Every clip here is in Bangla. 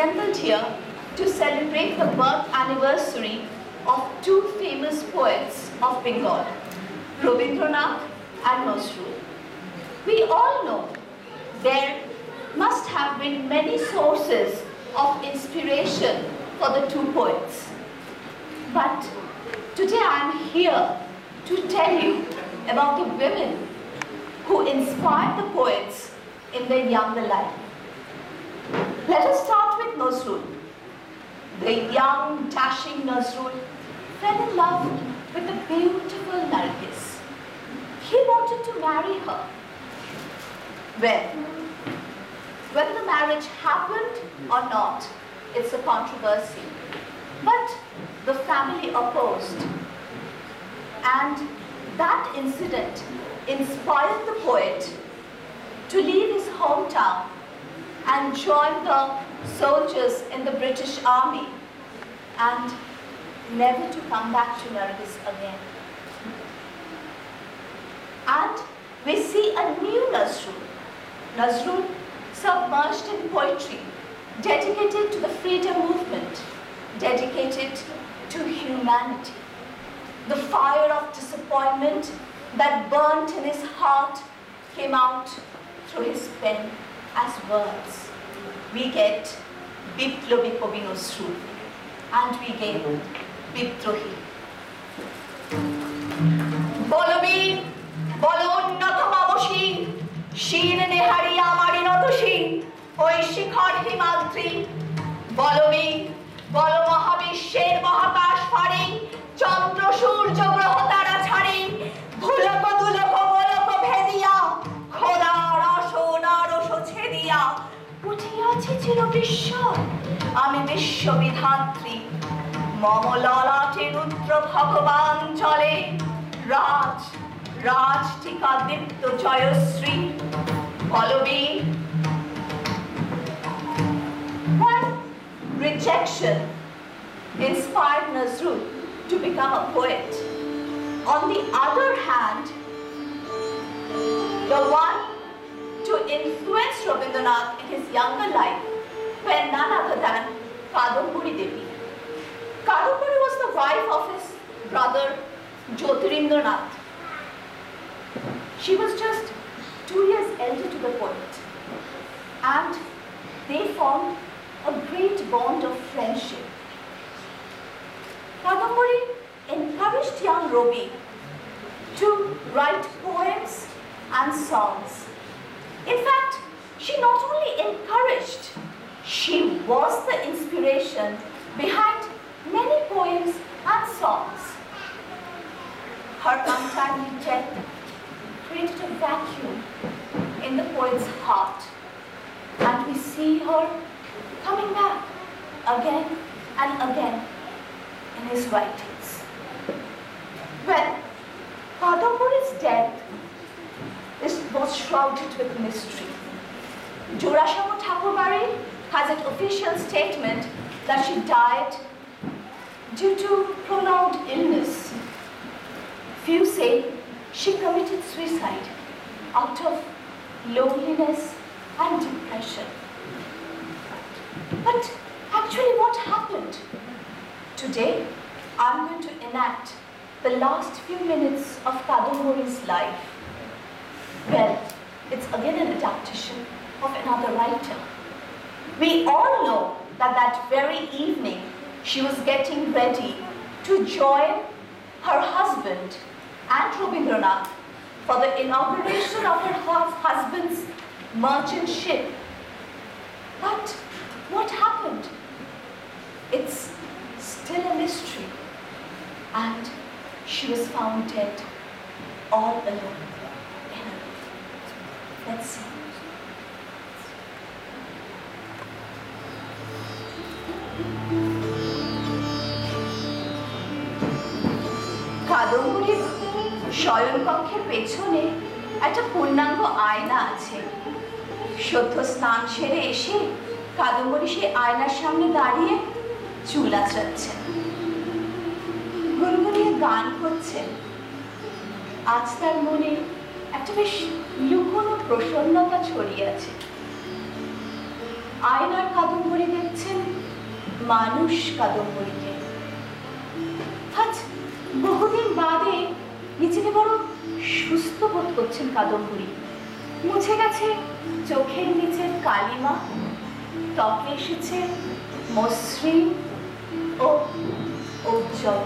assembled here to celebrate the birth anniversary of two famous poets of Bengal, Rabindranath and Nazrul. We all know there must have been many sources of inspiration for the two poets. But today I am here to tell you about the women who inspired the poets in their younger life. Let us start with Nazrul. The young, dashing Nazrul fell in love with the beautiful Nargis. He wanted to marry her. Well, whether the marriage happened or not, it's a controversy. But the family opposed. And that incident inspired the poet to leave his hometown and join the soldiers in the British Army and never to come back to Nargis again. And we see a new Nazrul. Nazrul submerged in poetry, dedicated to the freedom movement, dedicated to humanity. The fire of disappointment that burnt in his heart came out through his pen as words. We get Biplobi Kobi Nazrul and we get Bidrohi. Bolobi, Bolon Nakamaboshin, Sheen Nehari Amari Notoshi, Oishikar Himadri, Bolobi, Bolo Mahabisher Mahakash Fari, Chandra Surja Grahotara Chari, Bhulako Dulako Bolako Bhedia, Khoda Rasho Narosho Chedia, Utiachi Chiro Bishor, Ami Bishyo Vidhatri, Momo Lalate Rudra Bhagavan Chale, Raj Tika Dipto Jayasri, Bolobi. One rejection inspired Nazrul to become a poet. On the other hand, the one to influence Rabindranath in his younger life were none other than Kadambari Devi. Kadambari was the wife of his brother Jyotirindranath. She was just 2 years elder to the poet, and they formed a great bond of friendship. Kadambari encouraged young Robi to write poems and songs. In fact, she not only encouraged, she was the inspiration behind many poems and songs. Her untimely death created a vacuum in the poet's heart, and we see her coming back again and again in his writings. Well, Kadambari's death was shrouded with mystery. Jorashamu Thakurbari has an official statement that she died due to prolonged illness. Few say she committed suicide out of loneliness and depression. But actually what happened? Today, I'm going to enact the last few minutes of Kadambari's life. Well, it's again an adaptation of another writer. We all know that that very evening she was getting ready to join her husband and Rabindranath for the inauguration of her husband's merchant ship. But what happened? It's still a mystery, and she was found dead, all alone in a room. Let's see. কাদম্বরীর শয়নকক্ষের পেছনে একটা পূর্ণাঙ্গ আয়না আছে। সদ্য স্নান সেরে এসে কাদম্বরী সেই আয়নার সামনে দাঁড়িয়ে চুল আঁচড়াচ্ছেন, গুনগুনিয়ে গান করছেন। আজ তার মনে একটা বেশ লুকোনো প্রসন্নতা ছড়িয়ে আছে। আয়নার কাদম্বরী দেখছেন মানুষ কাদম্বরীকে। আজ বহুদিন বাদে নিজেকে বড় সুস্থ বোধ করছেন কাদম্বরী। মুছে গেছে চোখের নিচের কালিমা, ত্বকে এসেছে মসৃণ ও উজ্জ্বল।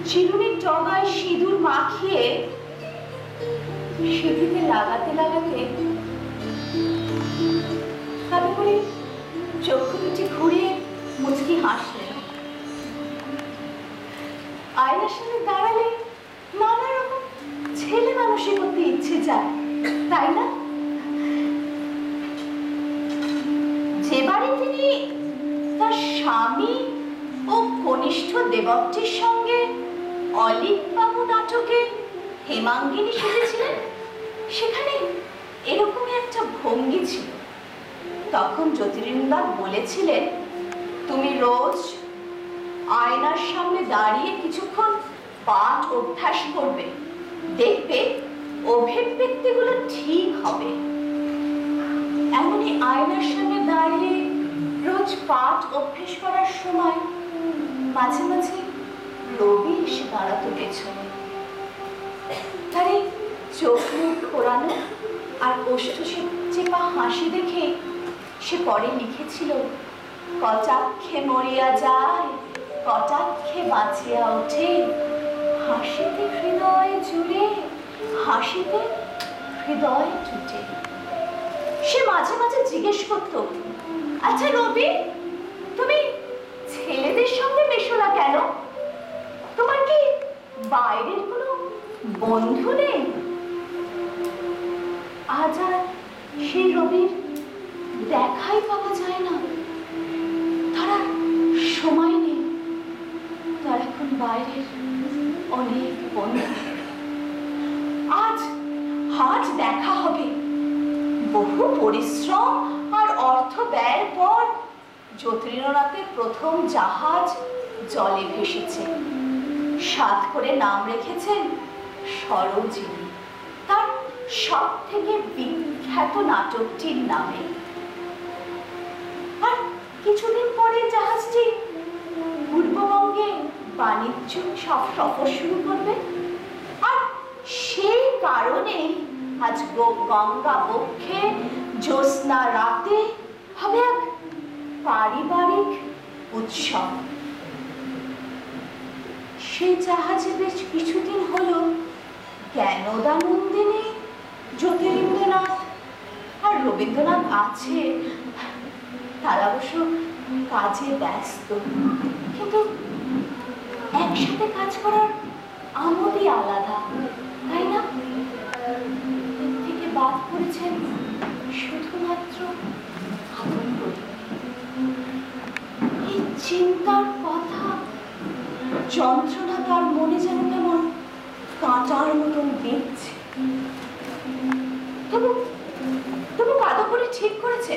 চিরুনির ডগায় সিঁদুর মাখিয়ে সিঁথিতে লাগাতে লাগাতে কাদম্বরী চক্ষু দুটি ঘুরিয়ে মুচকি হাসলেন। আয়নার সামনে দাঁড়ালে নানা রকম ছেলে মানুষই করতে ইচ্ছে যায়, তাই না? যে বাড়ি তিনি তার স্বামী ও কনিষ্ঠ দেবত্রীর সঙ্গে অলিভ বাবু নাটকে হেমাঙ্গিনী সেজেছিলেন, সেখানে এরকমই একটা ভঙ্গি ছিল। তখন জ্যোতিরিন্দ্র বলেছিলেন, তুমি রোজ আয়নার সামনে দাঁড়িয়ে কিছুক্ষণ পাঠ অভ্যাস করবে, দেখবে অভিব্যক্তিগুলো ঠিক হবে। এমনই আয়নার সামনে দাঁড়িয়ে রোজ পাঠ অভ্যাস করার সময় মাঝে মাঝে রবি এসে দাঁড়াতো পেছনে। তার এই চোখ মুখ ঘোরানো আর ওষ্ঠ চেপা হাসি দেখে সে পরে লিখেছিল, কটাক্ষে মরিয়া যায়, কটাক্ষে বাঁচিয়া ওঠে, হাসিতে হৃদয় জুড়ে, হাসিতে হৃদয় টুটে। সে মাঝে মাঝে জিজ্ঞেস করত, আচ্ছা রবি, তুমি ছেলেদের সঙ্গে মেশো না কেন? তোমার কি বাইরের কোনো বন্ধু নেই? আজ আর সেই রবির দেখাই পাওয়া যায় না। তারা সময় নেই, তার এখন বাইরের অনেক বন্ধু। আজ আজ দেখা হবে। বহু পরিশ্রম আর অর্থ ব্যয়ের পর জ্যোতিরিন্দ্রনাথের প্রথম জাহাজ জলে ভেসেছে। সাত করে নাম রেখেছেন সরোজিনী, তার সব থেকে বিখ্যাত নাটকটির নামে। আর কিছুদিন পরে জাহাজটি পূর্ববঙ্গে বাণিজ্য সফর শুরু করবে। আর সেই কারণেই আজ গঙ্গা বক্ষে জ্যোৎস্না রাতে হবে এক পারিবারিক উৎসব। সেই জাহাজে বেশ কিছুদিন হলো জ্ঞানদানন্দিনী, জ্যোতিরিন্দ্রনাথ আর রবীন্দ্রনাথ আছে। তারা অবশ্য কাজে ব্যস্ত, কিন্তু একসাথে কাজ করার আমোদই আলাদা, তাই না? এর থেকে বাদ পড়েছেন শুধুমাত্র কাদম্বরী। এই চিন্তার কথা, যন্ত্রণা তার মনে যেন কেমন কাঁটার মতন দিচ্ছে। তবু কাদম্বরী ঠিক করেছে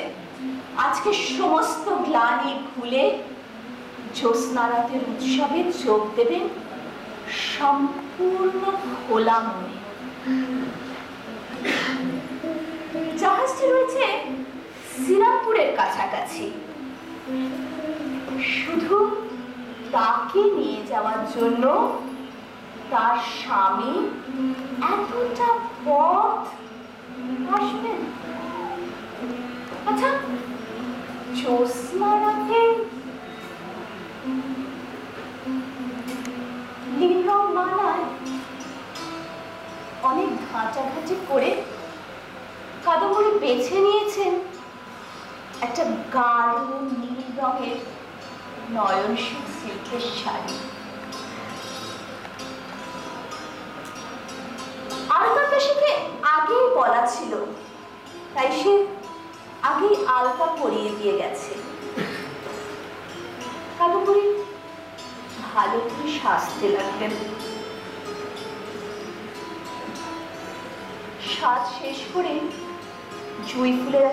আজকে সমস্ত গ্লানি ভুলে জ্যোৎস্না রাতের উৎসবে যোগ দেবেন সম্পূর্ণ খোলা মনে। জাহাজটি রয়েছে শ্রীরামপুরের কাছাকাছি। শুধু তাকে নিয়ে যাওয়ার জন্য তার স্বামী এতটা পথ আসবেন। আচ্ছা, জ্যোৎস্না রাতে নীল রং মানায় অনেক ঘাঁটাঘাঁটি করে কাদম্বরী বেছে নিয়েছেন একটা গাঢ় নীল রঙের নয়নসুখ সিল্কের শাড়ি। আলতাটা সেকে আগেই বলা ছিল, তাই সে আগেই আলতা পরিয়ে দিয়ে গেছে। কাদম্বরী ভালো করে সাজতে লাগলেন। সাজ শেষ করে জুঁই ফুলের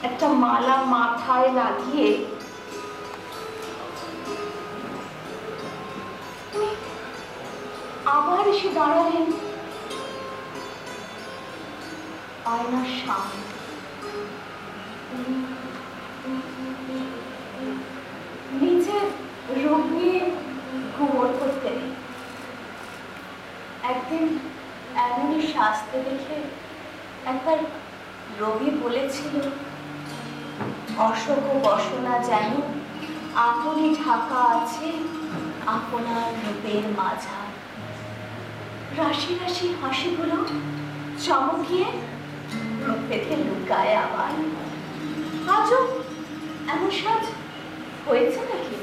একটা মালা মাথায় লাগিয়ে এসে দাঁড়ালেন আয়নার সামনে। নিজের রূপ নিয়ে ঘুমোর করতেন। একদিন এমনই সাজতে দেখে একবার রবি বলেছিল, অশোক বসনা যেন আপনি ঢাকা আছে আপনার রূপের মাঝা। রাশি রাশি হাসিগুলো চমকিয়ে রূপ পেতে লুকায় আবার। আজও এমন সাজ হয়েছে নাকি?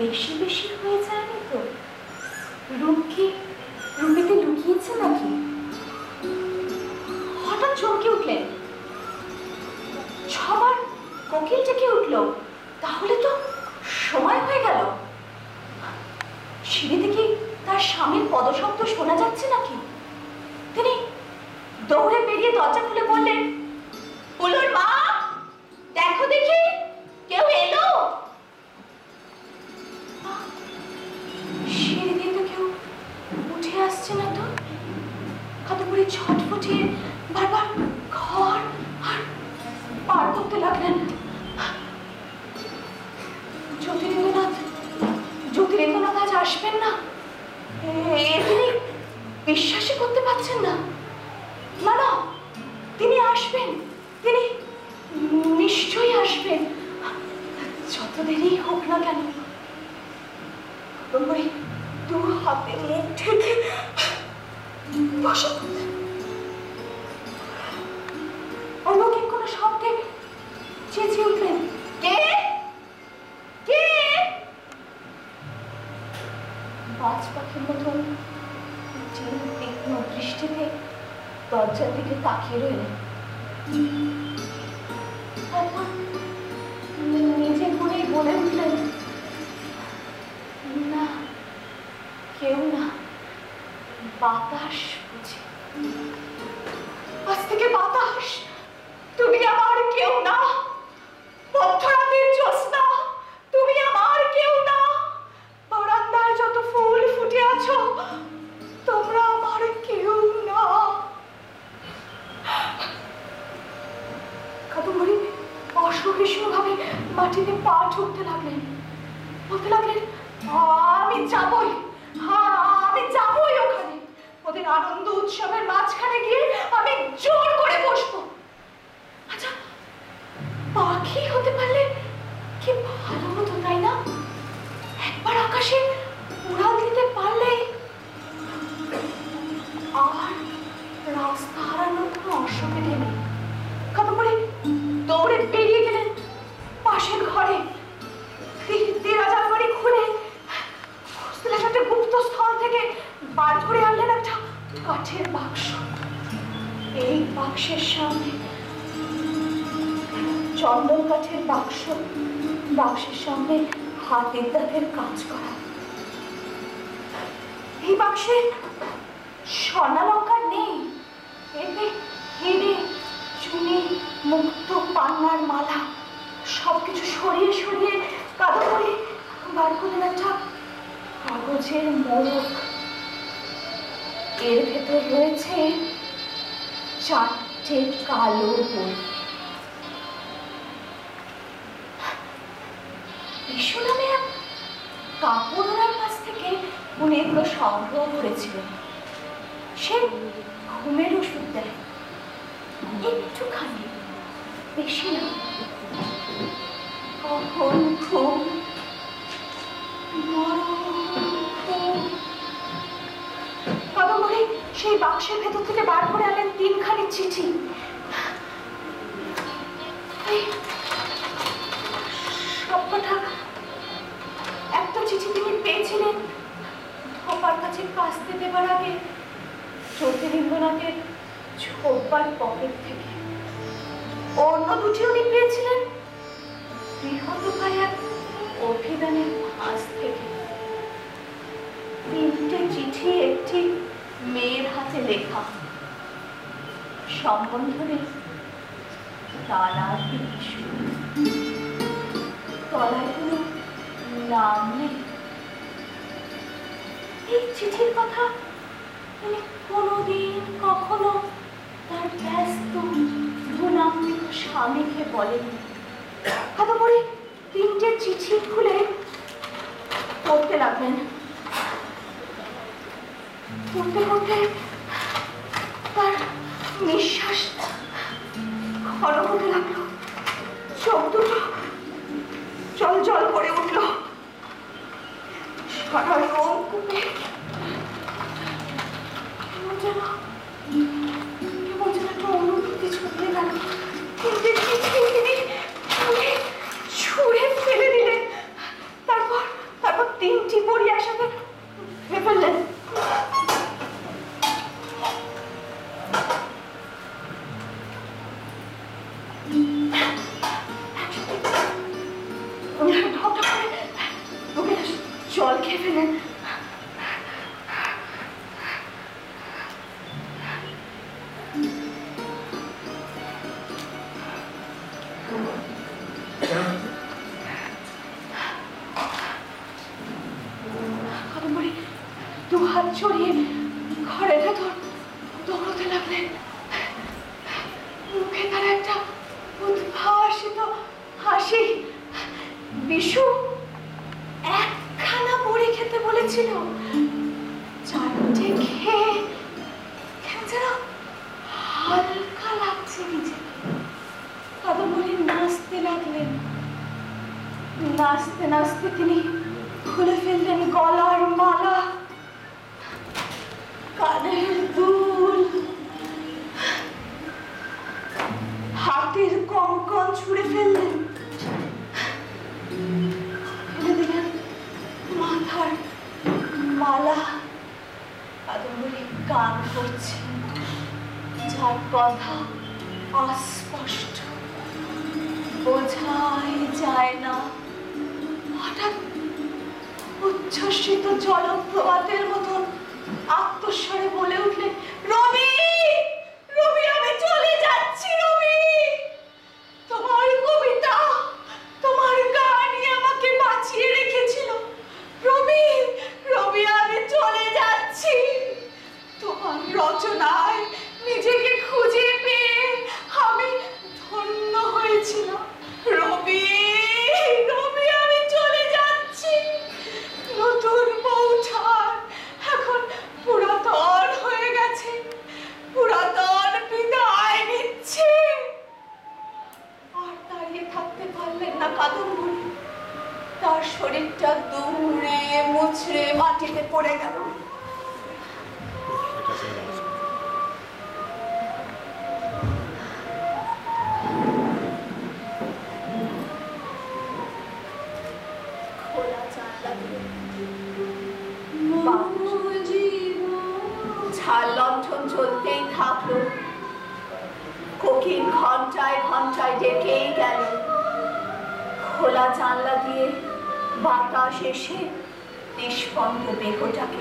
বেশি বেশি হয়ে যায়নি তো? রূপ কি রূপেতে লুকিয়েছে নাকি? হঠাৎ চমকে উঠলেন, সবার কোকিল ডেকে উঠল। তাহলে তো সময় হয়ে গেল। সিঁড়ি থেকে তার স্বামীর পদশব্দ শোনা যাচ্ছে নাকি? তিনি দৌড়ে বেরিয়ে দরজা খুলে বললেন, বলুন মা, দেখো দেখি কেউ এলো। সিঁড়ি দিয়ে তো কেউ উঠে আসছে না তো। কাদম্বরী ছটফটিয়ে বারবার ঘর আর পার করতে লাগলেন। জ্যোতিরিন্দ্রনাথ আজ আসবেন না, তিনি বিশ্বাসই করতে পারছেন না। না না, তিনি আসবেন, তিনি নিশ্চয়ই আসবেন, যত দেরি হোক না কেন। কাদম্বরী দু হাতে মুখ ঢেকে বসে অলৌকিক কোনো শব্দে চেঁচিয়ে উঠলেন, কে কে? বাজ পাখির মতন তীক্ষ্ণ দৃষ্টিতে দরজার দিকে তাকিয়ে রইলেন। তারপর নিজে করেই বলে উঠলেন, না, কেউ না, বাতাস বুঝি। আজ থেকে বাতাস, তুমি আমার কেউ না। মধ্যরাতের জ্যোৎস্না, তুমি আমার কেউ না। বারান্দায় যত ফুল ফুটে আছো, তোমরা আমার কেউ না। কাদম্বরী অসহিষ্ণুভাবে মাটিতে পা ঠুকতে লাগলেন, বলতে লাগলেন, আমি যাবই, আমি যাবই ওখানে। ওদের আনন্দ উৎসবের মাঝখানে গিয়ে আমি জোর করে বসবো। আচ্ছা, পাখি হতে পারলে কি ভালো হতো, তাই না? একবার আকাশে উড়াল দিতে পারলে আর রাস্তা হারানোর কোনো অসুবিধে নেই। কাদম্বরী দৌড়ে বেরিয়ে গেলেন পাশের ঘরে। দেরাজ খুলে একটা গুপ্ত স্থল থেকে বার করে আনলেন একটা কাঠের বাক্স। এই বাক্সের সামনে চন্দন কাঠের বাক্স, বাক্সের সামনে হাতের দাঁতের কাজ করা। এই বাক্সে স্বর্ণালঙ্কার নেই, এতে হিরে, চুনি, মুক্ত, পান্নার মালা সবকিছু সরিয়ে সরিয়ে কাদম্বরী বার করলেন একটা কাগজের মোড়ক। এর ভেতর রয়েছে 4টে কালো বই। বিশু নামে এক কাপড়ওয়ালার কাছ থেকে উনি এগুলো সংগ্রহ করেছিলেন। সে ঘুমের ওষুধ দেয়, একটুখানি, বেশি না। কখন ঘুম, কাদম্বরী সেই বাক্সের ভেতর থেকে বার করে আনলেন 3খানি চিঠি। সবকটা একটা চিঠি তিনি পেয়েছিলেন ধোপার কাছে কাস্তে দেবার আগে জ্যোতিরিন্দ্রনাথের ছোপার পকেট থেকে। অন্য দুটি উনি পেয়েছিলেন বৃহৎকায় এক অভিধানের ভাঁজ থেকে। 3টে চিঠি একটি মেয়ের হাতে লেখা, সম্বন্ধ নেই, তালার বিশু, তলায় কোনো নাম নেই। এই চিঠির কথা তিনি কোনোদিন কখনো তার ব্যস্ত ধনাত্মিক স্বামীকে বলেননি। কাদম্বরী 3টে চিঠি খুলে পড়তে লাগলেন। পড়তে পড়তে তার নিঃশ্বাস ঘন হতে লাগলো, চোখ দুটো জল জল করে উঠল, সারা রোম কুপে কেমন যেন একটা অনুভূতি ছড়িয়ে গেল। কিন্তু তিনি ছুঁড়ে ফেলে দিলেন। তারপর 3টি বড়ি একসাথে ফেললেন। জল খেয়ে ফেলেন। কাদম্বরী 2 হাত ছড়িয়ে ঘরের ভেতর দৌড়তে লাগলেন। মুখে তার একটা উদ্ভাসিত হাসি। বিশু একখানা বড়ি খেতে বলেছিল, 4টে খেয়ে যেন হালকা লাগছে নিজেকে। কাদম্বরী নাচতে লাগলেন। নাচতে নাচতে তিনি খুলে ফেললেন গলার মালা, কানের দুল, হাতের কঙ্কন ছুঁড়ে ফেললেন, ফেলে দিলেন মাথার মালা। কাদম্বরী গান করছে, যার কথা অস্পষ্ট, বোঝাই যায় না। হঠাৎ উচ্ছ্বসিত জলপ্রপাতের মতন আত্মস্বরে বলে উঠলেন, রবি, রবি, আমি চলে যাচ্ছি। রবি, তোমার কবিতা, তোমার গানই আমাকে বাঁচিয়ে রেখেছিল। রবি, রবি, আমি চলে যাচ্ছি। তোমার রচনায় নিজেকে খুঁজে পেয়ে আমি ধন্য হয়েছিলাম। রবি, রবি, আমি চলে যাচ্ছি। নতুন বউঠান এখন পুরাতন হয়ে গেছে, পুরাতন বিদায় নিচ্ছে। আর দাঁড়িয়ে থাকতে পারলেন না কাদম্বরী। তার শরীরটা দুমড়ে মুচড়ে মাটিতে পড়ে গেল। ঝাল লণ্ঠন জ্বলতেই থাকলো, কোকিল ঘন্টায় ঘন্টায় ডেকেই গেল। খোলা জানলা দিয়ে বাতাস এসে নিষ্পন্দ দেহটাকে